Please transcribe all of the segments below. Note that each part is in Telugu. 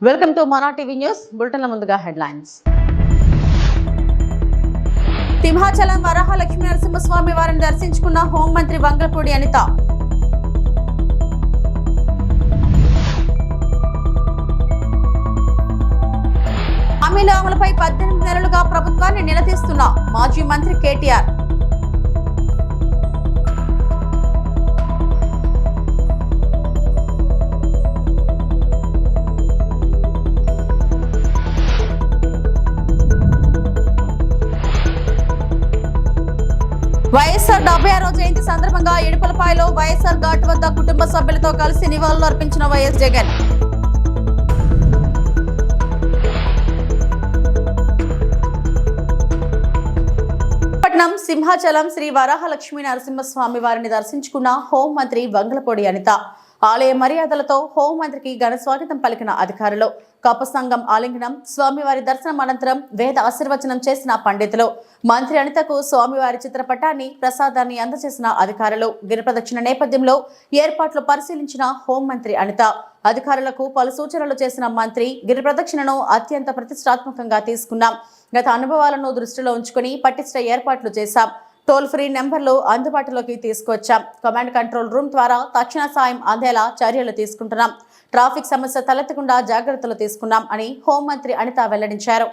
వెల్కమ్ టు మనా టీవీ న్యూస్ బులెటిన్ల ముందుగా హెడ్లైన్స్. సింహాచలం వరహాలక్ష్మీ నరసింహస్వామి వారిని దర్శించుకున్న హోంమంత్రి వంగలపూడి అనిత. హామీల అమలుపై 18 నెలలుగా ప్రభుత్వాన్ని నిలదీస్తున్న మాజీ మంత్రి కేటీఆర్. వైఎస్ఆర్ 76వ జయంతి సందర్భంగా ఇడుపులపాయలో వైఎస్ఆర్ ఘాట్ వద్ద కుటుంబ సభ్యులతో కలిసి నివాళులు అర్పించిన వైఎస్ జగన్. పట్నం సింహాచలం శ్రీ వరహాలక్ష్మీ నరసింహస్వామి వారిని దర్శించుకున్న హోంమంత్రి వంగలపూడి అనిత. ఆలయ మర్యాదలతో హోంమంత్రికి ఘన స్వాగతం పలికిన అధికారులు. కప సంఘం ఆలింగనం, స్వామివారి దర్శనం అనంతరం వేద ఆశీర్వచనం చేసిన పండితులు. మంత్రి అనితకు స్వామివారి చిత్రపటాన్ని, ప్రసాదాన్ని అందజేసిన అధికారులు. గిరి ప్రదక్షిణ నేపథ్యంలో ఏర్పాట్లు పరిశీలించిన హోంమంత్రి అనిత. అధికారులకు పలు సూచనలు చేసిన మంత్రి, గిరి ప్రదక్షిణను అత్యంత ప్రతిష్టాత్మకంగా తీసుకున్నాం. గత అనుభవాలను దృష్టిలో ఉంచుకుని పటిష్ట ఏర్పాట్లు చేశాం. టోల్ ఫ్రీ నెంబర్లు అందుబాటులోకి తీసుకొచ్చాం. కమాండ్ కంట్రోల్ రూమ్ ద్వారా తక్షణ సాయం అందేలా చర్యలు తీసుకుంటున్నాం. ట్రాఫిక్ సమస్య తలెత్తకుండా జాగ్రత్తలు తీసుకున్నాం అని హోంమంత్రి అనిత వెల్లడించారు.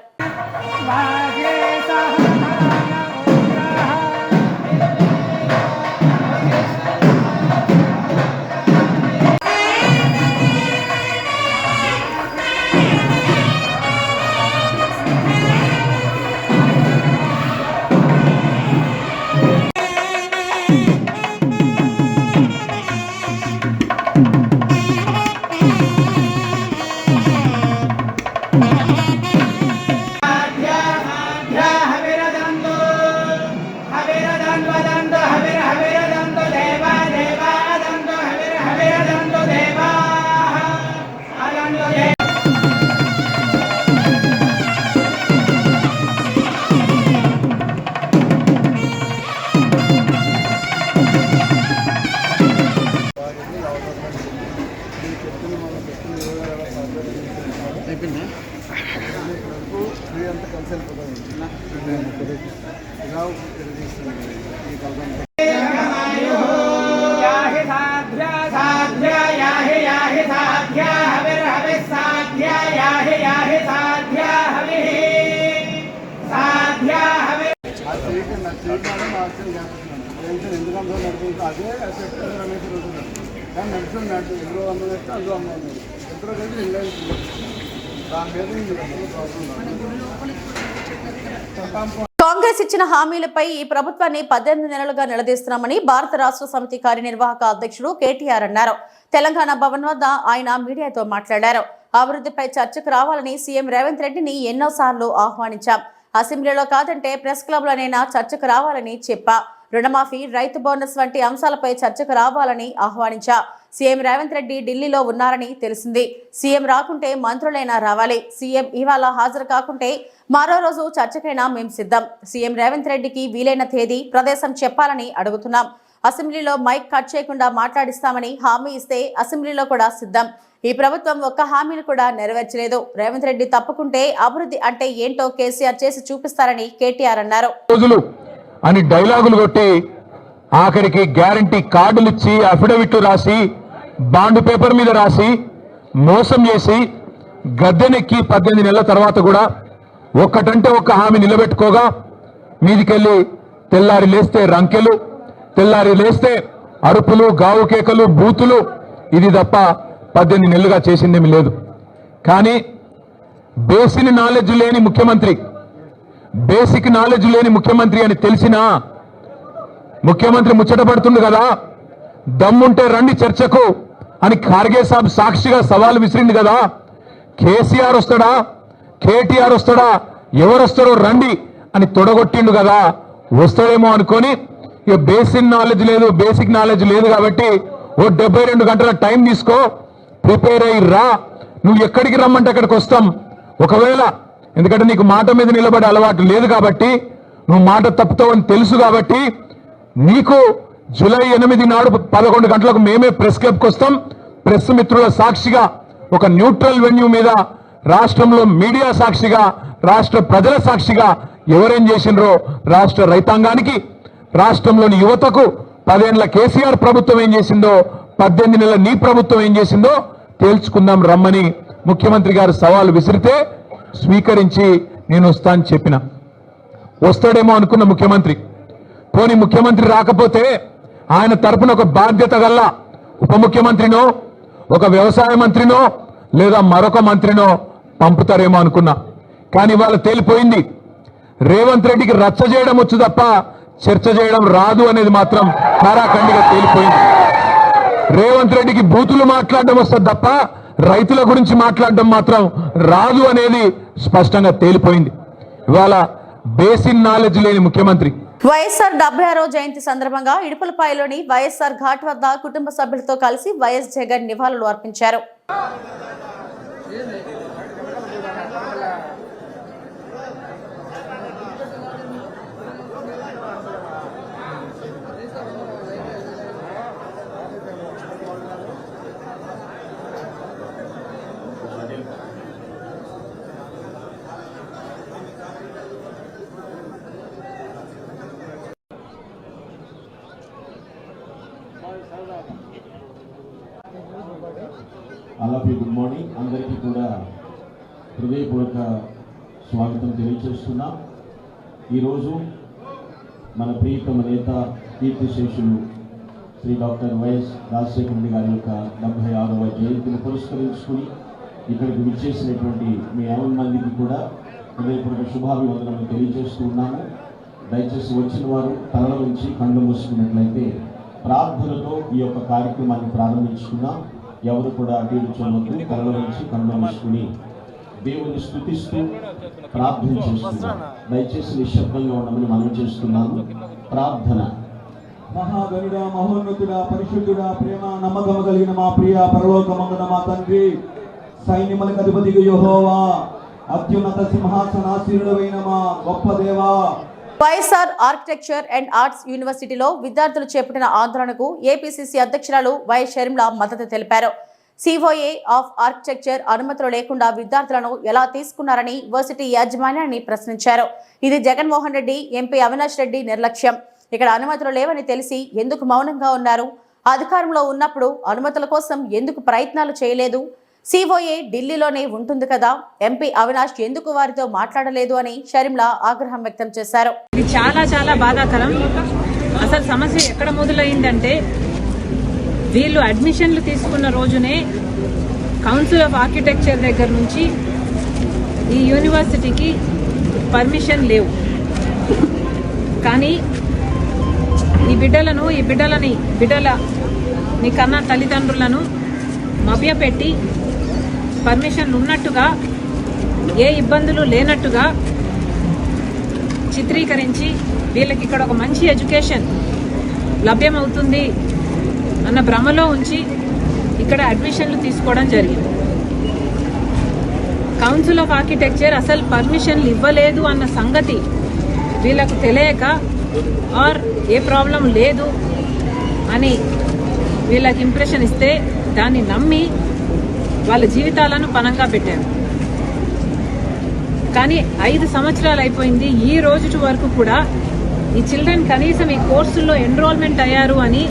కాంగ్రెస్ ఇచ్చిన హామీలపై ఈ ప్రభుత్వాన్ని 18 నెలలుగా నిలదీస్తున్నామని భారత రాష్ట్ర సమితి కార్యనిర్వాహక అధ్యక్షుడు కేటీఆర్ అన్నారు. తెలంగాణ భవన్ వద్ద ఆయన మీడియాతో మాట్లాడారు. అభివృద్ధిపై చర్చకు రావాలని సీఎం రేవంత్ రెడ్డిని ఎన్నోసార్లు ఆహ్వానించాం. అసెంబ్లీలో కాదంటే ప్రెస్ క్లబ్లోనైనా చర్చకు రావాలని చెప్పా. రుణమాఫీ, రైతు బోనస్ వంటి అంశాలపై చర్చకు రావాలని ఆహ్వానించా. సీఎం రేవంత్ రెడ్డి ఢిల్లీలో ఉన్నారని తెలిసింది. సీఎం రాకుంటే మంత్రులైనా రావాలి. సీఎం ఇవాళ హాజరు కాకుంటే మరో రోజు చర్చకైనా మేం సిద్ధం. సీఎం రేవంత్ రెడ్డికి వీలైన తేదీ, ప్రదేశం చెప్పాలని అడుగుతున్నాం. అసెంబ్లీలో మైక్ కట్ చేయకుండా మాట్లాడిస్తామని హామీ ఇస్తే అసెంబ్లీలో కూడా సిద్ధం. ఈ ప్రభుత్వం ఒక్క హామీని కూడా నెరవేర్చలేదు. రేవంత్ రెడ్డి తప్పుకుంటే అభివృద్ధి అంటే ఏంటో కేసీఆర్ చేసి చూపిస్తారని కేటీఆర్ అన్నారు. అని డైలాగులు కొట్టి ఆఖరికి గ్యారంటీ కార్డులు ఇచ్చి అఫిడవిట్లు రాసి బాండ్ పేపర్ మీద రాసి మోసం చేసి గద్దెనెక్కి 18 నెలల తర్వాత కూడా ఒక్కటంటే ఒక్క హామీ నిలబెట్టుకోగా మీదికెళ్ళి తెల్లారి లేస్తే రంకెలు, తెల్లారి లేస్తే అరుపులు, గావు కేకలు, బూతులు, ఇది తప్ప 18 నెలలుగా చేసిందేమి లేదు. కానీ బేసిక్ నాలెడ్జ్ లేని ముఖ్యమంత్రి అని తెలిసినా ముఖ్యమంత్రి ముచ్చటపడుతుంది కదా, దమ్ముంటే రండి చర్చకు అని ఖార్గే సాబ్ సాక్షిగా సవాల్ విసిరింది కదా. కేసీఆర్ వస్తాడా, కేటీఆర్ వస్తాడా, ఎవరు వస్తారో రండి అని తొడగొట్టిండు కదా. వస్తాడేమో అనుకొని ఇక బేసిక్ నాలెడ్జ్ లేదు కాబట్టి ఓ 72 గంటల టైం తీసుకో, ప్రిపేర్ అయ్యి రా, నువ్వు ఎక్కడికి రమ్మంటే అక్కడికి వస్తాం. ఒకవేళ ఎందుకంటే నీకు మాట మీద నిలబడే అలవాటు లేదు కాబట్టి, నువ్వు మాట తప్పుతావని తెలుసు కాబట్టి, నీకు జూలై 8 నాడు 11 గంటలకు మేమే ప్రెస్ క్లబ్కి వస్తాం. ప్రెస్ మిత్రుల సాక్షిగా ఒక న్యూట్రల్ వెన్యూ మీద రాష్ట్రంలో మీడియా సాక్షిగా, రాష్ట్ర ప్రజల సాక్షిగా ఎవరేం చేసిండ్రో రాష్ట్ర రైతాంగానికి, రాష్ట్రంలోని యువతకు 10 ఏళ్ల కేసీఆర్ ప్రభుత్వం ఏం చేసిందో, 18 నెలల నీ ప్రభుత్వం ఏం చేసిందో తేల్చుకుందాం రమ్మని ముఖ్యమంత్రి గారు సవాలు విసిరితే స్వీకరించి నేను వస్తా అని చెప్పిన. వస్తాడేమో అనుకున్న ముఖ్యమంత్రి. పోనీ ముఖ్యమంత్రి రాకపోతే ఆయన తరపున ఒక బాధ్యత గల్ల ఉప ముఖ్యమంత్రినో, ఒక వ్యవసాయ మంత్రినో, లేదా మరొక మంత్రినో పంపుతారేమో అనుకున్నా. కానీ ఇవాళ తేలిపోయింది, రేవంత్ రెడ్డికి రచ్చ చేయడం వచ్చు తప్ప చర్చ చేయడం రాదు అనేది మాత్రం కారాఖండిగా తేలిపోయింది. రేవంత్ రెడ్డికి బూతులు మాట్లాడడం వస్తుంది తప్ప రైతుల గురించి మాట్లాడడం మాత్రం రాదు అనేది స్పష్టంగా తేలిపోయింది. ఇవాళ బేసిక్ నాలెడ్జ్ లేని ముఖ్యమంత్రి. వైఎస్ఆర్ 76వ జయంతి సందర్భంగా ఇడుపులపాయలోని వైఎస్ఆర్ ఘాట్ వద్ద కుటుంబ సభ్యులతో కలిసి వైఎస్ జగన్ నివాళులు అర్పించారు. అలాగే గుడ్ మార్నింగ్ అందరికీ కూడా హృదయపూర్వక స్వాగతం తెలియజేస్తున్నాం. ఈరోజు మన ప్రియతమ నేత కీర్తిశేషులు శ్రీ డాక్టర్ వైఎస్ రాజశేఖర రెడ్డి గారి యొక్క 76వ జయంతిని పురస్కరించుకుని ఇక్కడికి విచ్చేసినటువంటి మీ 50 మందికి కూడా హృదయపూర్వక శుభాభివందనలు తెలియజేస్తూ ఉన్నాము. దయచేసి వచ్చిన వారు తలల నుంచి కళ్ళు మూసుకున్నట్లయితే ప్రార్థనతో ఈ యొక్క కార్యక్రమాన్ని ప్రారంభించుకున్నాం. ఎవరు కూడా అటు ఇటు చూడవద్దు, కళ్ళ నుంచి కళ్ళు మూసుకుని దేవుని స్తుతిస్తూ ప్రార్థన చేస్తున్నాం. దయచేసి నిశ్శబ్దంగా ఉండమని మనం చేస్తున్నాము. ప్రార్థన. మహాగణుడ, మహోన్నతుడ, పరిశుద్ధుడ, ప్రేమ నమ్మకము కలిగిన మా ప్రియ పరలోకమందున మా తండ్రి, సైన్యములకు అధిపతిగా యెహోవా, అత్యున్నత సింహాసనాసీనుడైన మా గొప్ప దేవా, వైఎస్ఆర్ ఆర్కిటెక్చర్ అండ్ ఆర్ట్స్ యూనివర్సిటీలో విద్యార్థులు చేపట్టిన ఆందోళనకు ఏపీసీసీ అధ్యక్షురాలు వైఎస్ షర్మిల మద్దతు తెలిపారు. సిఓఏ ఆఫ్ ఆర్కిటెక్చర్ అనుమతులు లేకుండా విద్యార్థులను ఎలా తీసుకున్నారని యూనివర్సిటీ యాజమాన్యాన్ని ప్రశ్నించారు. ఇది జగన్మోహన్ రెడ్డి, ఎంపీ అవినాష్ రెడ్డి నిర్లక్ష్యం. ఇక్కడ అనుమతులు లేవని తెలిసి ఎందుకు మౌనంగా ఉన్నారు? అధికారంలో ఉన్నప్పుడు అనుమతుల కోసం ఎందుకు ప్రయత్నాలు చేయలేదు? సిఓఏ ఢిల్లీలోనే ఉంటుంది కదా, ఎంపీ అవినాష్ ఎందుకు వారితో మాట్లాడలేదు అని షర్మిల ఆగ్రహం వ్యక్తం చేశారు. ఇది చాలా చాలా బాధాకరం. అసలు సమస్య ఎక్కడ మొదలైందంటే, వీళ్ళు అడ్మిషన్లు తీసుకున్న రోజునే కౌన్సిల్ ఆఫ్ ఆర్కిటెక్చర్ దగ్గర నుంచి ఈ యూనివర్సిటీకి పర్మిషన్ లేవు. కానీ ఈ బిడ్డలని కన్నా తల్లిదండ్రులను మభ్యపెట్టి పర్మిషన్లు ఉన్నట్టుగా, ఏ ఇబ్బందులు లేనట్టుగా చిత్రీకరించి వీళ్ళకి ఇక్కడ ఒక మంచి ఎడ్యుకేషన్ లభ్యమవుతుంది అన్న భ్రమలో ఉంచి ఇక్కడ అడ్మిషన్లు తీసుకోవడం జరిగింది. కౌన్సిల్ ఆఫ్ ఆర్కిటెక్చర్ అసలు పర్మిషన్లు ఇవ్వలేదు అన్న సంగతి వీళ్ళకు తెలియక, ఆర్ ఏ ప్రాబ్లం లేదు అని వీళ్ళకి ఇంప్రెషన్ ఇస్తే దాన్ని నమ్మి వాళ్ళ జీవితాలను పణంగా పెట్టారు. కానీ 5 సంవత్సరాలు అయిపోయింది. ఈ రోజు వరకు కూడా ఈ చిల్డ్రన్ కనీసం ఈ కోర్సుల్లో ఎన్రోల్మెంట్ అయ్యారు అని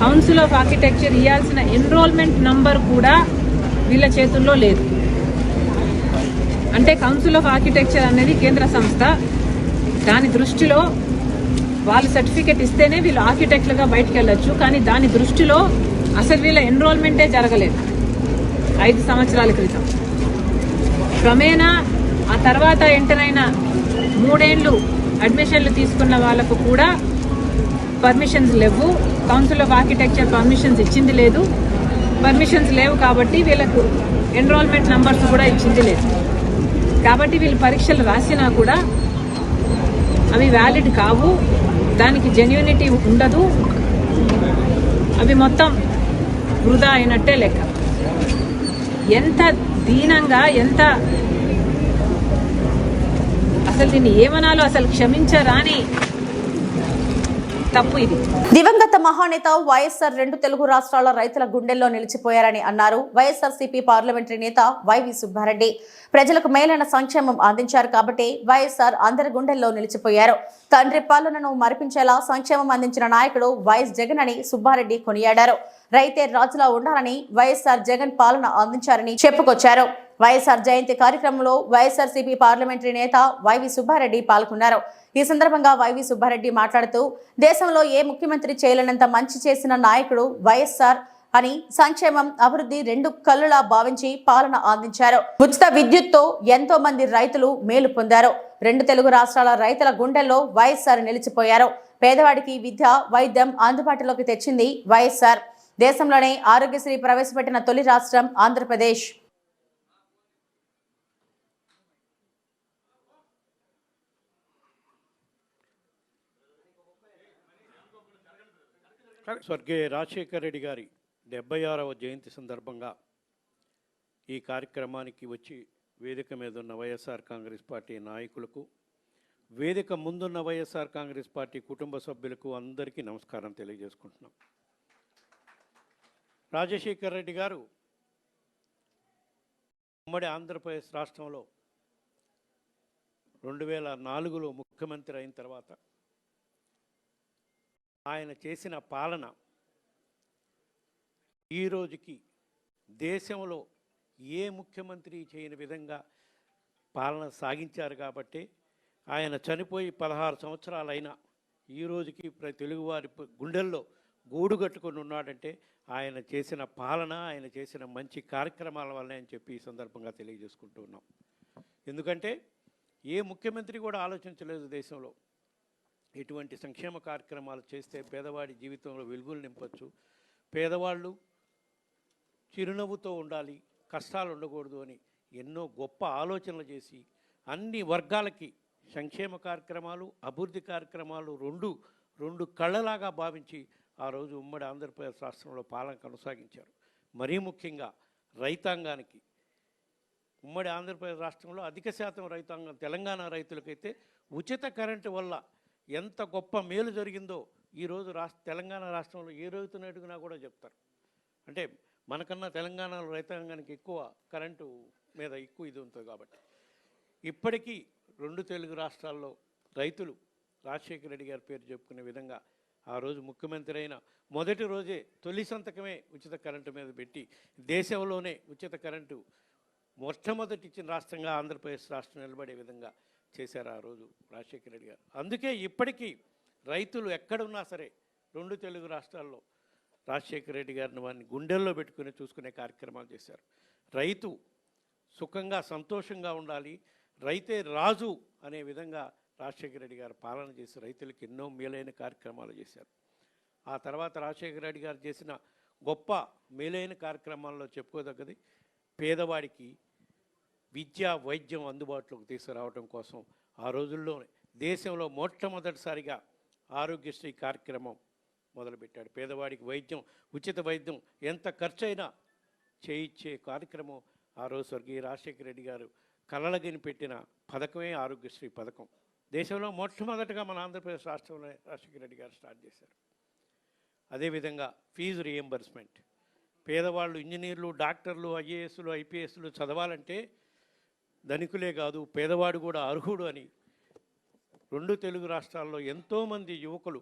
కౌన్సిల్ ఆఫ్ ఆర్కిటెక్చర్ ఇవ్వాల్సిన ఎన్రోల్మెంట్ నంబర్ కూడా వీళ్ళ చేతుల్లో లేదు. అంటే కౌన్సిల్ ఆఫ్ ఆర్కిటెక్చర్ అనేది కేంద్ర సంస్థ. దాని దృష్టిలో వాళ్ళు సర్టిఫికెట్ ఇస్తేనే వీళ్ళు ఆర్కిటెక్ట్లుగా బయటకు వెళ్ళొచ్చు. కానీ దాని దృష్టిలో అసలు వీళ్ళ ఎన్రోల్మెంటే జరగలేదు 5 సంవత్సరాల క్రితం. క్రమేణా ఆ తర్వాత ఎంటర్ అయిన 3 ఏళ్లు అడ్మిషన్లు తీసుకున్న వాళ్ళకు కూడా పర్మిషన్స్ లేవు. కౌన్సిల్ ఆఫ్ ఆర్కిటెక్చర్ పర్మిషన్స్ ఇచ్చింది లేదు. పర్మిషన్స్ లేవు కాబట్టి వీళ్ళకు ఎన్రోల్మెంట్ నంబర్స్ కూడా ఇచ్చింది లేదు. కాబట్టి వీళ్ళు పరీక్షలు రాసినా కూడా అవి వ్యాలిడ్ కావు, దానికి జెన్యూనిటీ ఉండదు, అవి మొత్తం వృధా అయినట్టే లెక్క. ఎంత దీనంగా, ఎంత అసలు దీన్ని ఏమనాలో అసలు క్షమించరాని తప్పు ఇది. దివంగత మహానేత వైఎస్ఆర్ 2 తెలుగు రాష్ట్రాల రైతుల గుండెల్లో నిలిచిపోయారని అన్నారు వైఎస్ఆర్సీపీ పార్లమెంటరీ నేత వైవి సుబ్బారెడ్డి. ప్రజలకు మేలైన సంక్షేమం అందించారు కాబట్టి వైఎస్ఆర్ అందరి గుండెల్లో నిలిచిపోయారు. తండ్రి పాలనను మరిపించేలా సంక్షేమం అందించిన నాయకుడు వైఎస్ జగన్ అని సుబ్బారెడ్డి కొనియాడారు. రైతే రాజులా ఉండాలని వైఎస్ఆర్ జగన్ పాలన అందించారని చెప్పుకొచ్చారు. వైఎస్ఆర్ జయంతి కార్యక్రమంలో వైఎస్ఆర్సీపీ పార్లమెంటరీ నేత వైవి సుబ్బారెడ్డి పాల్గొన్నారు. ఈ సందర్భంగా వైవి సుబ్బారెడ్డి మాట్లాడుతూ దేశంలో ఏ ముఖ్యమంత్రి చేయలేనంత మంచి చేసిన నాయకుడు వైఎస్ఆర్ అని సంక్షేమం అభివృద్ధి 2 కళ్ళులా భావించి పాలన అందించారు. ఉచిత విద్యుత్తో ఎంతో మంది రైతులు మేలు పొందారు. 2 తెలుగు రాష్ట్రాల రైతుల గుండెల్లో వైఎస్ఆర్ నిలిచిపోయారు. పేదవాడికి విద్య వైద్యం అందుబాటులోకి తెచ్చింది వైఎస్ఆర్. దేశంలోనే ఆరోగ్యశ్రీ ప్రవేశపెట్టిన తొలి రాష్ట్రం ఆంధ్రప్రదేశ్. స్వర్గీయ రాజశేఖర రెడ్డి గారి 76వ జయంతి సందర్భంగా ఈ కార్యక్రమానికి వచ్చి వేదిక మీద ఉన్న వైఎస్ఆర్ కాంగ్రెస్ పార్టీ నాయకులకు, వేదిక ముందున్న వైఎస్ఆర్ కాంగ్రెస్ పార్టీ కుటుంబ సభ్యులకు అందరికీ నమస్కారం తెలియజేసుకుంటున్నాం. రాజశేఖర రెడ్డి గారు ఉమ్మడి ఆంధ్రప్రదేశ్ రాష్ట్రంలో 2004లో ముఖ్యమంత్రి అయిన తర్వాత ఆయన చేసిన పాలన ఈ రోజుకి దేశంలో ఏ ముఖ్యమంత్రి చేయని విధంగా పాలన సాగించారు. కాబట్టి ఆయన చనిపోయి 16 సంవత్సరాలైనా ఈ రోజుకి తెలుగువారి గుండెల్లో గూడు కట్టుకొని ఉన్నాడంటే ఆయన చేసిన పాలన, ఆయన చేసిన మంచి కార్యక్రమాల వల్లనే అని చెప్పి ఈ సందర్భంగా తెలియజేసుకుంటూ ఉన్నాం. ఎందుకంటే ఏ ముఖ్యమంత్రి కూడా ఆలోచించలేదు దేశంలో ఇటువంటి సంక్షేమ కార్యక్రమాలు చేస్తే పేదవాడి జీవితంలో వెలుగులు నింపచ్చు, పేదవాళ్ళు చిరునవ్వుతో ఉండాలి, కష్టాలు ఉండకూడదు అని ఎన్నో గొప్ప ఆలోచనలు చేసి అన్ని వర్గాలకి సంక్షేమ కార్యక్రమాలు, అభివృద్ధి కార్యక్రమాలు రెండు కళ్ళలాగా భావించి ఆ రోజు ఉమ్మడి ఆంధ్రప్రదేశ్ రాష్ట్రంలో పాలన కొనసాగించారు. మరీ ముఖ్యంగా రైతాంగానికి, ఉమ్మడి ఆంధ్రప్రదేశ్ రాష్ట్రంలో అధిక శాతం రైతాంగం తెలంగాణ రైతులకైతే ఉచిత కరెంటు వల్ల ఎంత గొప్ప మేలు జరిగిందో ఈరోజు తెలంగాణ రాష్ట్రంలో ఏ రైతును అడిగినా కూడా చెప్తారు. అంటే మనకన్నా తెలంగాణలో రైతాంగానికి ఎక్కువ కరెంటు మీద ఎక్కువ ఇది ఉంటుంది. కాబట్టి ఇప్పటికీ 2 తెలుగు రాష్ట్రాల్లో రైతులు రాజశేఖర రెడ్డి గారి పేరు చెప్పుకునే విధంగా ఆ రోజు ముఖ్యమంత్రి అయిన మొదటి రోజే తొలి సంతకమే ఉచిత కరెంటు మీద పెట్టి దేశంలోనే ఉచిత కరెంటు మొట్టమొదటి ఇచ్చిన రాష్ట్రంగా ఆంధ్రప్రదేశ్ రాష్ట్రం నిలబడే విధంగా చేశారు ఆ రోజు రాజశేఖర రెడ్డి గారు. అందుకే ఇప్పటికీ రైతులు ఎక్కడున్నా సరే 2 తెలుగు రాష్ట్రాల్లో రాజశేఖర రెడ్డి గారిని వారిని గుండెల్లో పెట్టుకుని చూసుకునే కార్యక్రమాలు చేశారు. రైతు సుఖంగా సంతోషంగా ఉండాలి, రైతే రాజు అనే విధంగా రాజశేఖర రెడ్డి గారు పాలన చేసి రైతులకు ఎన్నో మేలైన కార్యక్రమాలు చేశారు. ఆ తర్వాత రాజశేఖర రెడ్డి గారు చేసిన గొప్ప మేలైన కార్యక్రమాల్లో చెప్పుకోదగ్గది పేదవాడికి విద్య వైద్యం అందుబాటులోకి తీసుకురావడం కోసం ఆ రోజుల్లోనే దేశంలో మొట్టమొదటిసారిగా ఆరోగ్యశ్రీ కార్యక్రమం మొదలుపెట్టాడు. పేదవాడికి వైద్యం, ఉచిత వైద్యం ఎంత ఖర్చైనా చేయించే కార్యక్రమం ఆ రోజు స్వర్గీయ రాజశేఖర రెడ్డి గారు కలలగిని పెట్టిన పథకమే ఆరోగ్యశ్రీ పథకం. దేశంలో మొట్టమొదటిగా మన ఆంధ్రప్రదేశ్ రాష్ట్రంలో రాజశేఖర రెడ్డి గారు స్టార్ట్ చేశారు. అదేవిధంగా ఫీజు రియంబర్స్మెంట్, పేదవాళ్ళు ఇంజనీర్లు, డాక్టర్లు, ఐఏఎస్లు, ఐపీఎస్లు చదవాలంటే ధనికులే కాదు పేదవాడు కూడా అర్హుడు అని 2 తెలుగు రాష్ట్రాల్లో ఎంతోమంది యువకులు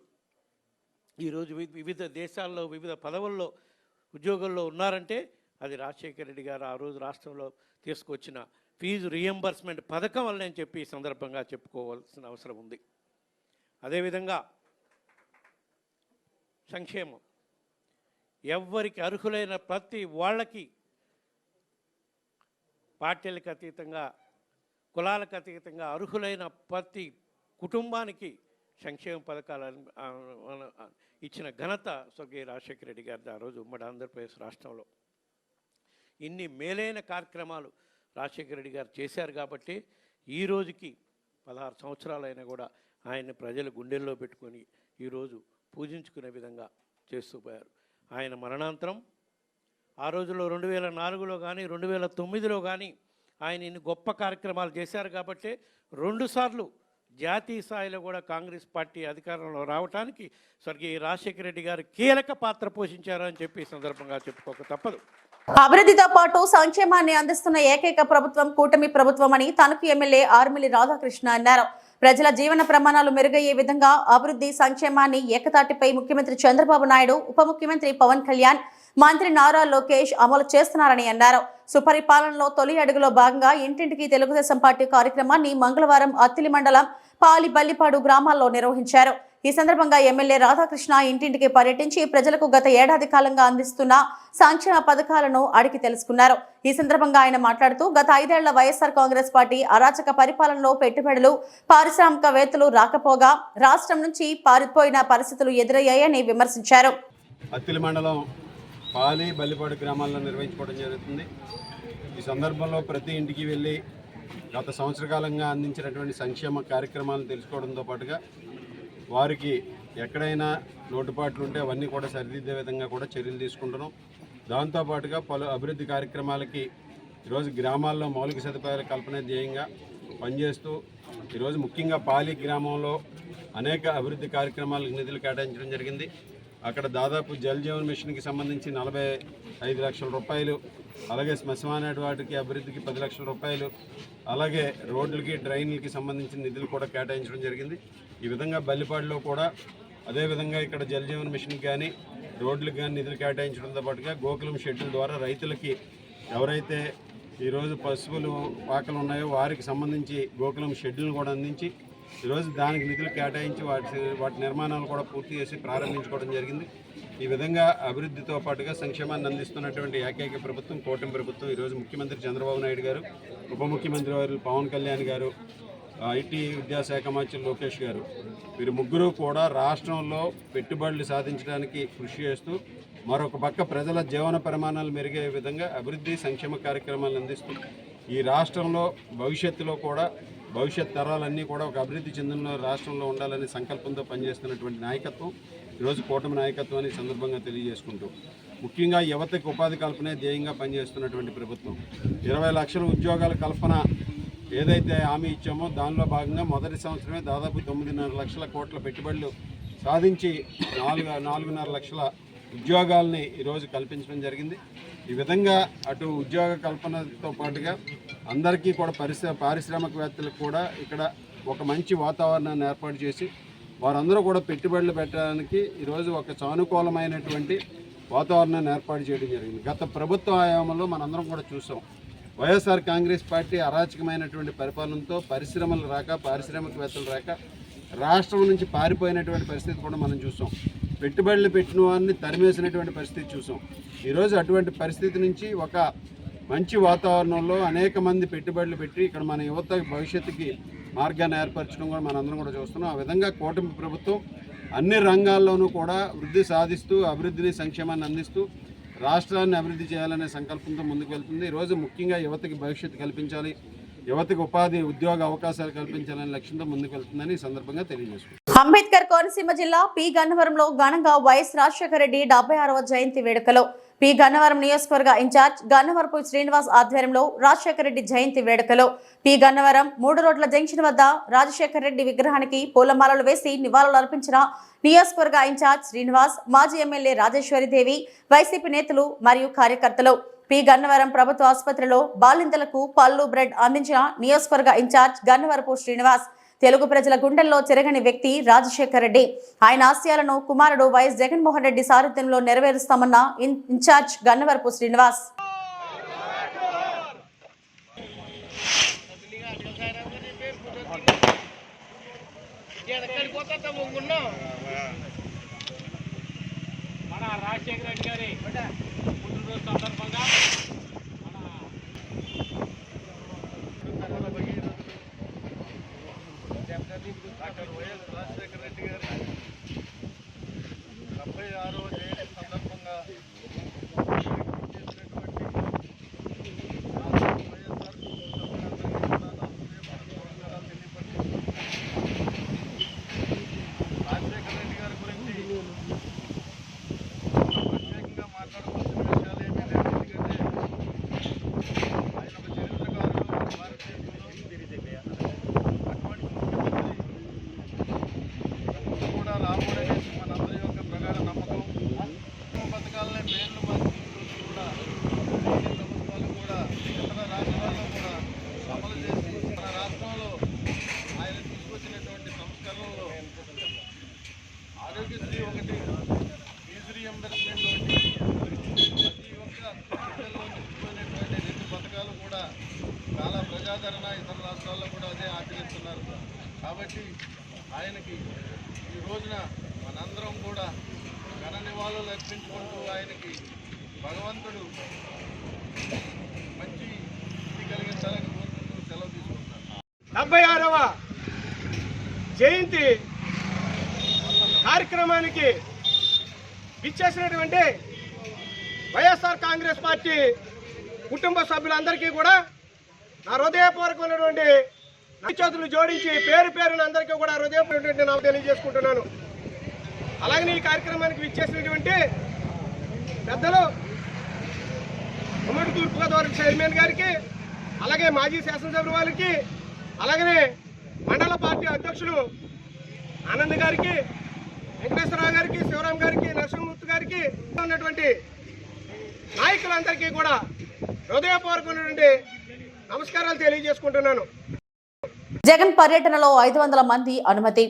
ఈరోజు వివిధ దేశాల్లో వివిధ పదవుల్లో ఉద్యోగాల్లో ఉన్నారంటే అది రాజశేఖర రెడ్డి గారు ఆ రోజు రాష్ట్రంలో తీసుకొచ్చిన ఫీజు రియంబర్స్మెంట్ పథకం వల్ల అని చెప్పి ఈ సందర్భంగా చెప్పుకోవాల్సిన అవసరం ఉంది. అదేవిధంగా సంక్షేమం, ఎవ్వరికి అర్హులైన ప్రతి వాళ్ళకి పార్టీలకు అతీతంగా, కులాలకు అతీతంగా అర్హులైన ప్రతి కుటుంబానికి సంక్షేమ పథకాలు ఇచ్చిన ఘనత స్వర్గీయ రాజశేఖర రెడ్డి గారిది ఆ రోజు ఉమ్మడి ఆంధ్రప్రదేశ్ రాష్ట్రంలో. ఇన్ని మేలైన కార్యక్రమాలు రాజశేఖర రెడ్డి గారు చేశారు కాబట్టి ఈ రోజుకి 16 సంవత్సరాలైనా కూడా ఆయన్ని ప్రజలు గుండెల్లో పెట్టుకొని ఈరోజు పూజించుకునే విధంగా చేస్తూ పోయారు. ఆయన మరణాంతరం ఆ రోజుల్లో 2004లో కానీ 2009లో కానీ ఆయన ఇన్ని గొప్ప కార్యక్రమాలు చేశారు కాబట్టి 2 సార్లు జాతీయ స్థాయిలో కూడా కాంగ్రెస్ పార్టీ అధికారంలో రావడానికి స్వర్గీయ రాజశేఖర రెడ్డి గారు కీలక పాత్ర పోషించారని చెప్పి ఈ సందర్భంగా చెప్పుకోక తప్పదు. అభివృద్ధితో పాటు సంక్షేమాన్ని అందిస్తున్న ఏకైక ప్రభుత్వం కూటమి ప్రభుత్వం అని తణుకు ఎమ్మెల్యే ఆర్మిలి రాధాకృష్ణ అన్నారు. ప్రజల జీవన ప్రమాణాలు మెరుగయ్యే విధంగా అభివృద్ధి సంక్షేమాన్ని ఏకతాటిపై ముఖ్యమంత్రి చంద్రబాబు నాయుడు, ఉప ముఖ్యమంత్రి పవన్ కళ్యాణ్, మంత్రి నారా లోకేష్ అమలు చేస్తున్నారని అన్నారు. సుపరిపాలనలో తొలి అడుగులో భాగంగా ఇంటింటికి తెలుగుదేశం పార్టీ కార్యక్రమాన్ని మంగళవారం అత్తిలి మండలం పాలిబల్లిపాడు గ్రామాల్లో నిర్వహించారు. ఈ సందర్భంగా ఎమ్మెల్యే రాధాకృష్ణ ఇంటింటికి పర్యటించి ప్రజలకు గత ఏడాది కాలంగా అందిస్తున్న సంక్షేమ పథకాలను అడిగి తెలుసుకున్నారు. ఈ సందర్భంగా ఆయన మాట్లాడుతూ గత 5 ఏళ్ల వైఎస్ఆర్ కాంగ్రెస్ పార్టీ అరాచక పరిపాలనలో పెట్టుబడులు, పారిశ్రామికవేత్తలు రాకపోగా రాష్ట్రం నుంచి పారిపోయిన పరిస్థితులు ఎదురయ్యాయని విమర్శించారు. అత్తిలి మండలం పాలి బల్లిపాడు గ్రామాల్లో నిర్వహించుకోవడం జరుగుతుంది. ఈ సందర్భంలో ప్రతి ఇంటికి వెళ్ళి గత సంవత్సర కాలంగా అందించినటువంటి సంక్షేమ కార్యక్రమాలను తెలుసుకోవడంతో పాటుగా వారికి ఎక్కడైనా లోటుపాట్లు ఉంటే అవన్నీ కూడా సరిదిద్దే విధంగా కూడా చర్యలు తీసుకుంటున్నాం. దాంతోపాటుగా పలు అభివృద్ధి కార్యక్రమాలకి ఈరోజు గ్రామాల్లో మౌలిక సదుపాయాల కల్పన ధ్యేయంగా పనిచేస్తూ ఈరోజు ముఖ్యంగా పాలి గ్రామంలో అనేక అభివృద్ధి కార్యక్రమాలకు నిధులు కేటాయించడం జరిగింది. అక్కడ దాదాపు జల్ జీవన్ మిషన్కి సంబంధించి 45 లక్షల రూపాయలు, అలాగే శ్మశాన వాటికి అభివృద్ధికి 10 లక్షల రూపాయలు, అలాగే రోడ్లకి డ్రైన్లకి సంబంధించిన నిధులు కూడా కేటాయించడం జరిగింది. ఈ విధంగా బల్లిపాడులో కూడా అదేవిధంగా ఇక్కడ జల్ జీవన్ మిషన్కి కానీ రోడ్లకు కానీ నిధులు కేటాయించడంతో పాటుగా గోకులం షెడ్యూల్ ద్వారా రైతులకి ఎవరైతే ఈరోజు పశువులు పాకలు ఉన్నాయో వారికి సంబంధించి గోకులం షెడ్యూల్ని కూడా అందించి ఈరోజు దానికి నిధులు కేటాయించి వాటి నిర్మాణాలు కూడా పూర్తి చేసి ప్రారంభించుకోవడం జరిగింది. ఈ విధంగా అభివృద్ధితో పాటుగా సంక్షేమాన్ని అందిస్తున్నటువంటి ఏకైక ప్రభుత్వం కూటమి ప్రభుత్వం. ఈరోజు ముఖ్యమంత్రి చంద్రబాబు నాయుడు గారు, ఉప ముఖ్యమంత్రి వారు పవన్ కళ్యాణ్ గారు, ఐటీ విద్యాశాఖ మంత్రి లోకేష్ గారు, వీరు ముగ్గురు కూడా రాష్ట్రంలో పెట్టుబడులు సాధించడానికి కృషి చేస్తూ మరొక పక్క ప్రజల జీవన ప్రమాణాలు మెరుగే విధంగా అభివృద్ధి సంక్షేమ కార్యక్రమాలను అందిస్తూ ఈ రాష్ట్రంలో భవిష్యత్తులో కూడా భవిష్యత్ తరాలన్నీ కూడా ఒక అభివృద్ధి చెందిన రాష్ట్రంలో ఉండాలనే సంకల్పంతో పనిచేస్తున్నటువంటి నాయకత్వం ఈరోజు కూటమి నాయకత్వాన్ని సందర్భంగా తెలియజేసుకుంటూ ముఖ్యంగా యువతకు ఉపాధి కల్పనే ధ్యేయంగా పనిచేస్తున్నటువంటి ప్రభుత్వం 20 లక్షల ఉద్యోగాల కల్పన ఏదైతే హామీ ఇచ్చామో దానిలో భాగంగా మొదటి సంవత్సరమే దాదాపు 9.5 లక్షల కోట్ల పెట్టుబడులు సాధించి 4.5 లక్షల ఉద్యోగాలని ఈరోజు కల్పించడం జరిగింది. ఈ విధంగా అటు ఉద్యోగ కల్పనతో పాటుగా అందరికీ కూడా పారిశ్రామికవేత్తలకు కూడా ఇక్కడ ఒక మంచి వాతావరణాన్ని ఏర్పాటు చేసి వారందరూ కూడా పెట్టుబడులు పెట్టడానికి ఈరోజు ఒక సానుకూలమైనటువంటి వాతావరణాన్ని ఏర్పాటు చేయడం జరిగింది. గత ప్రభుత్వ హయాంలో మనందరం కూడా చూసాం. వైఎస్ఆర్ కాంగ్రెస్ పార్టీ అరాచకమైనటువంటి పరిపాలనతో పరిశ్రమలు రాక, పారిశ్రామికవేత్తలు రాక రాష్ట్రం నుంచి పారిపోయినటువంటి పరిస్థితి కూడా మనం చూసాం. పెట్టుబడులు పెట్టిన వారిని తరిమేసినటువంటి పరిస్థితి చూసాం. ఈరోజు అటువంటి పరిస్థితి నుంచి ఒక మంచి వాతావరణంలో అనేక మంది పెట్టుబడులు పెట్టి ఇక్కడ మన యువత భవిష్యత్తుకి మార్గాన్ని ఏర్పరచడం కూడా మనందరం కూడా చూస్తున్నాం. ఆ విధంగా కూటమి ప్రభుత్వం అన్ని రంగాల్లోనూ కూడా వృద్ధి సాధిస్తూ అభివృద్ధిని సంక్షేమాన్ని అందిస్తూ రాష్ట్రాన్ని అభివృద్ధి చేయాలనే సంకల్పంతో ముందుకు వెళ్తుంది. ఈరోజు ముఖ్యంగా యువతకి భవిష్యత్తు కల్పించాలి, యువతకు ఉపాధి ఉద్యోగ అవకాశాలు కల్పించాలనే లక్ష్యంతో ముందుకు వెళ్తుందని ఈ సందర్భంగా తెలియజేసుకుంటాం. అంబేద్కర్ కోనసీమ జిల్లా పి గన్నవరంలో ఘనంగా వైఎస్ రాజశేఖర రెడ్డి 76వ జయంతి వేడుకలు. పి గన్నవరం నియోజకవర్గ ఇన్ఛార్జ్ గన్నవరపు శ్రీనివాస్ ఆధ్వర్యంలో రాజశేఖర రెడ్డి జయంతి వేడుకలు. పి గన్నవరం 3 రోడ్ల జంక్షన్ వద్ద రాజశేఖర రెడ్డి విగ్రహానికి పూలమాలలు వేసి నివాళులు అర్పించిన నియోజకవర్గ ఇన్ఛార్జ్ శ్రీనివాస్, మాజీ ఎమ్మెల్యే రాజేశ్వరిదేవి, వైసీపీ నేతలు మరియు కార్యకర్తలు. పి గన్నవరం ప్రభుత్వ ఆసుపత్రిలో బాలింతలకు పళ్ళు, బ్రెడ్ అందించిన నియోజకవర్గ ఇన్ఛార్జ్ గన్నవరపు శ్రీనివాస్. తెలుగు ప్రజల గుండెల్లో చెరగని వ్యక్తి రాజశేఖర రెడ్డి. ఆయన ఆశయాలను కుమారుడు వైఎస్ జగన్మోహన్ రెడ్డి సారథ్యంలో నెరవేరుస్తామన్న ఇన్ఛార్జ్ గన్నవరపు శ్రీనివాస్. మన రాజశేఖర రెడ్డి గారి పుట్టినరోజు సందర్భంగా డాక్టర్ వైఎస్ రాజశేఖర రెడ్డి గారి 76వ జయంతి సందర్భంగా రాజశేఖర రెడ్డి గారి గురించి ప్రత్యేకంగా మాట్లాడుకోవాల్సిన విషయాలు ఏమీ లేదు. ఎందుకంటే ఆయన ఒక చరిత్రకారుడు భారతదేశంలో. అటువంటి ముఖ్యమంత్రి కాబట్టి ఆయనకి ఈ రోజున మనందరం కూడా ఘన నివాళులు అర్పించుకుంటూ ఆయనకి భగవంతుడు మంచి స్థితి కలిగించాలని కోరుకుంటూ సెలవు తీసుకుంటాను. 76వ జయంతి కార్యక్రమానికి విచ్చేసినటువంటి వైఎస్ఆర్ కాంగ్రెస్ పార్టీ కుటుంబ సభ్యులందరికీ కూడా నా హృదయపూర్వకమైనటువంటి చేతులు జోడించి పేరు పేరున అందరికీ కూడా హృదయపూర్వకమైనటువంటి నాకు తెలియజేసుకుంటున్నాను. అలాగే ఈ కార్యక్రమానికి విచ్చేసినటువంటి పెద్దలు ఉమ్మడి తూర్పుగోదావరి చైర్మన్ గారికి, అలాగే మాజీ శాసనసభ్యుల వారికి, అలాగనే మండల పార్టీ అధ్యక్షులు ఆనంద్ గారికి, వెంకటేశ్వరరావు గారికి, శివరాం గారికి, నరసింహమూర్తి గారికి ఉన్నటువంటి నాయకులందరికీ కూడా హృదయపూర్వకమైనటువంటి నమస్కారాలు తెలియజేసుకుంటున్నాను. జగన్ పర్యటనలో 500 మంది అనుమతి.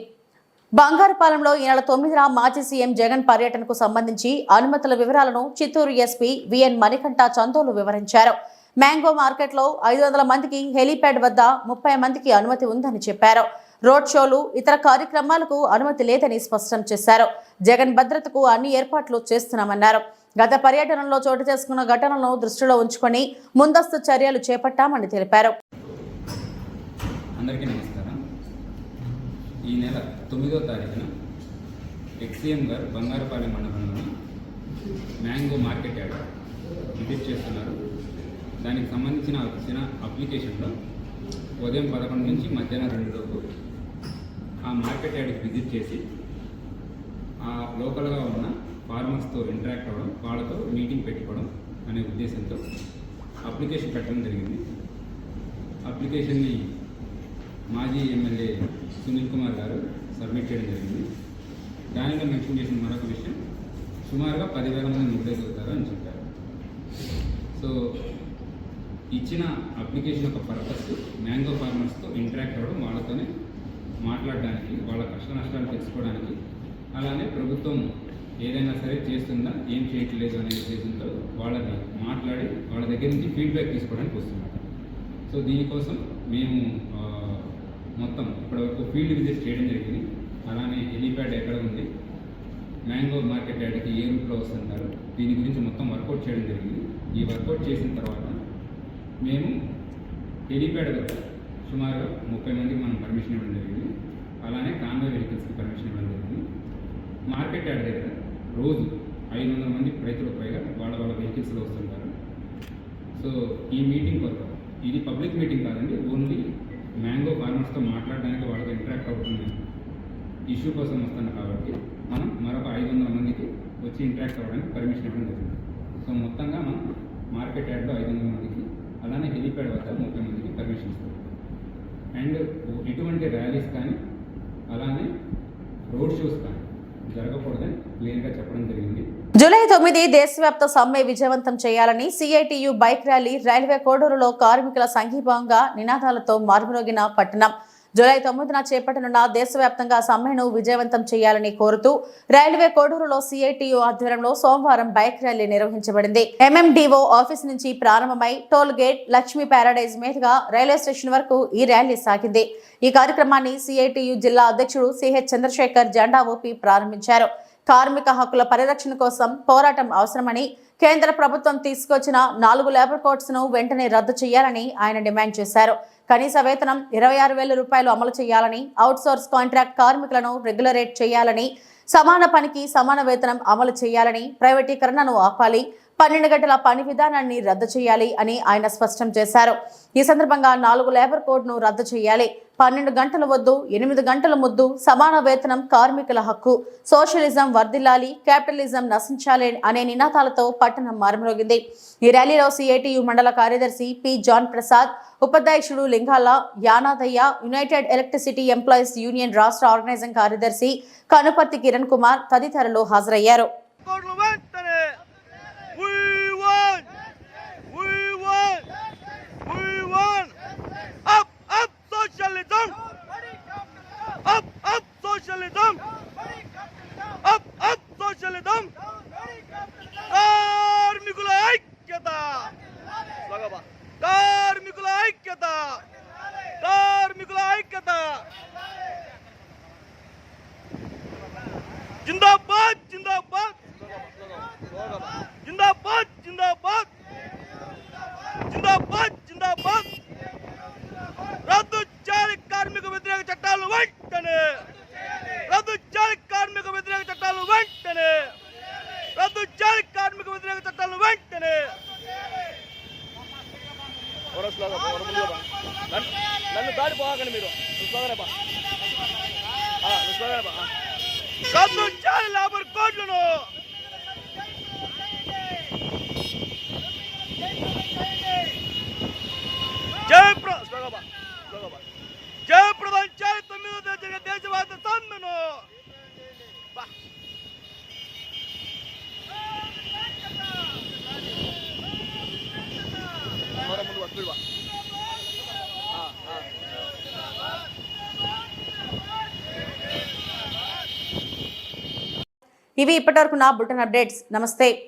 బంగారుపాలెంలో ఈ నెల 9న మాజీ సీఎం జగన్ పర్యటనకు సంబంధించి అనుమతుల వివరాలను చిత్తూరు ఎస్పీ విఎన్ మణికంఠ చందోలు వివరించారు. మ్యాంగో మార్కెట్లో 500 మందికి హెలీప్యాడ్ వద్ద 30 మందికి అనుమతి ఉందని చెప్పారు. రోడ్ షోలు, ఇతర కార్యక్రమాలకు అనుమతి లేదని స్పష్టం చేశారు. జగన్ భద్రతకు అన్ని ఏర్పాట్లు చేస్తున్నామన్నారు. గత పర్యటనలో చోటు చేసుకున్న ఘటనలను దృష్టిలో ఉంచుకొని ముందస్తు చర్యలు చేపట్టామని తెలిపారు. అందరికీ నమస్కారం. ఈ నెల 9వ తారీఖున ఎక్సీఎం గారు బంగారుపాలెం మండలంలోని మ్యాంగో మార్కెట్ యార్డ్ విజిట్ చేస్తున్నారు. దానికి సంబంధించిన వచ్చిన అప్లికేషన్లో ఉదయం 11 నుంచి మధ్యాహ్నం 2 లోపు ఆ మార్కెట్ యార్డ్కి విజిట్ చేసి ఆ లోకల్గా ఉన్న ఫార్మర్స్తో ఇంటరాక్ట్ అవ్వడం, వాళ్ళతో మీటింగ్ పెట్టుకోవడం అనే ఉద్దేశంతో అప్లికేషన్ పెట్టడం జరిగింది. అప్లికేషన్ని మాజీ ఎమ్మెల్యే సునీల్ కుమార్ గారు సబ్మిట్ చేయడం జరిగింది. దానిలో మెన్షన్ చేసిన మరొక విషయం, సుమారుగా 10,000 మంది మొబైల్ అవుతారు అని చెప్పారు. సో ఇచ్చిన అప్లికేషన్ యొక్క పర్పస్ మ్యాంగో ఫార్మర్స్తో ఇంటరాక్ట్ అవ్వడం, వాళ్ళతోనే మాట్లాడడానికి, వాళ్ళ కష్ట నష్టాలు తెలుసుకోవడానికి, అలానే ప్రభుత్వం ఏదైనా సరే చేస్తుందా, ఏం చేయట్లేదు అనే ఉద్దేశంతో వాళ్ళని మాట్లాడి వాళ్ళ దగ్గర నుంచి ఫీడ్బ్యాక్ తీసుకోవడానికి వస్తున్నారు. సో దీనికోసం మేము మొత్తం ఇప్పటివరకు ఫీల్డ్ విజిట్ చేయడం జరిగింది. అలానే హెలీప్యాడ్ ఎక్కడ ఉంది, మ్యాంగో మార్కెట్ యార్డ్కి ఏ రూట్లో వస్తుంటారు, దీని గురించి మొత్తం వర్కౌట్ చేయడం జరిగింది. ఈ వర్కౌట్ చేసిన తర్వాత మేము హెలీప్యాడ్ వద్ద సుమారుగా 30 మందికి మనం పర్మిషన్ ఇవ్వడం జరిగింది. అలానే కాన్వాయ్ వెహికల్స్కి పర్మిషన్ ఇవ్వడం జరిగింది. మార్కెట్ యార్డ్ దగ్గర రోజు 500 మంది రైతులకు పైగా వాళ్ళ వెహికల్స్లో వస్తుంటారు. సో ఈ మీటింగ్ కొరకు, ఇది పబ్లిక్ మీటింగ్ కాదండి, ఓన్లీ మ్యాంగో ఫార్మర్స్తో మాట్లాడడానికి, వాళ్ళతో ఇంటరాక్ట్ అవుతున్న ఇష్యూ కోసం వస్తున్నాం కాబట్టి మనం మరొక 500 మందికి వచ్చి ఇంటరాక్ట్ అవ్వడానికి పర్మిషన్ ఇవ్వడం జరిగింది. సో మొత్తంగా మనం మార్కెట్ యార్డ్లో 500 మందికి, అలానే హెలీప్యాడ్ వద్ద 30 మందికి పర్మిషన్ ఇస్తాం. అండ్ ఎటువంటి ర్యాలీస్ కానీ అలానే రోడ్ షోస్ కానీ జరగకూడదని క్లియర్గా చెప్పడం జరిగింది. జూలై 9 దేశవ్యాప్త సమ్మె విజయవంతం చేయాలని సిఐటియు బైక్ ర్యాలీ రైల్వే కోడూరులో కార్మికుల సంఘీభావంగా నినాదాలతో మారుమోగిన పట్టణం. జూలై 9న చేపట్టనున్న దేశవ్యాప్తంగా సమ్మెను విజయవంతం చేయాలని కోరుతూ రైల్వే కోడూరులో సిఐటియు ఆధ్వర్యంలో సోమవారం బైక్ ర్యాలీ నిర్వహించబడింది. ఎంఎండిఓ ఆఫీస్ నుంచి ప్రారంభమై టోల్ గేట్, లక్ష్మీ ప్యారడైజ్ మీదుగా రైల్వే స్టేషన్ వరకు ఈ ర్యాలీ సాగింది. ఈ కార్యక్రమాన్ని సిఐటియు జిల్లా అధ్యక్షుడు సిహెచ్ చంద్రశేఖర్ జెండా ఊపి ప్రారంభించారు. కార్మిక హక్కుల పరిరక్షణ కోసం పోరాటం అవసరమని, కేంద్ర ప్రభుత్వం తీసుకొచ్చిన 4 లేబర్ కోడ్స్ ను వెంటనే రద్దు చేయాలని ఆయన డిమాండ్ చేశారు. కనీస వేతనం 26,000 రూపాయలు అమలు చేయాలని, అవుట్సోర్స్ కాంట్రాక్ట్ కార్మికులను రెగ్యులరేట్ చేయాలని, సమాన పనికి సమాన వేతనం అమలు చేయాలని, ప్రైవేటీకరణను ఆపాలి, 12 గంటల పని విధానాన్ని రద్దు చేయాలి అని ఆయన స్పష్టం చేశారు. ఈ సందర్భంగా 4 లేబర్ కోడ్ను రద్దు చేయాలి, 12 గంటల వద్దు, 8 గంటల ముద్దు, సమాన వేతనం కార్మికుల హక్కు, సోషలిజం వర్ధిల్లాలి, క్యాపిటలిజం నశించాలి అనే నినాదాలతో పట్టణం మారుమోగింది. ఈ ర్యాలీలో సిఐటియు మండల కార్యదర్శి పి జాన్ ప్రసాద్, ఉపాధ్యక్షుడు Lingala Yanadaiah, united electricity employees union రాష్ట్ర ఆర్గనైజింగ్ కార్యదర్శి కనుపర్తి కిరణ్ కుమార్ తదితరులు హాజరయ్యారు. జిందాబాద్ జిందాబాద్ జిందాబాద్ జిందాబాద్ రద్దు చేయాలి కార్మిక వ్యతిరేక చట్టాలు వెంటనే రద్దు చేయాలి కార్మిక వ్యతిరేక చట్టాలు వెంటనే రద్దు చేయాలి కార్మిక వ్యతిరేక చట్టాలు వెంటనే నన్ను దాడిపోకండి మీరు రద్దు చేయాలి లేబర్ కోడ్లను జయప్రదం చేయాలి 9వ జరిగే దేశవ్యాప్త సమ్మెను ఇవి ఇప్పటివరకు నా బులెటిన్ అప్డేట్స్. నమస్తే.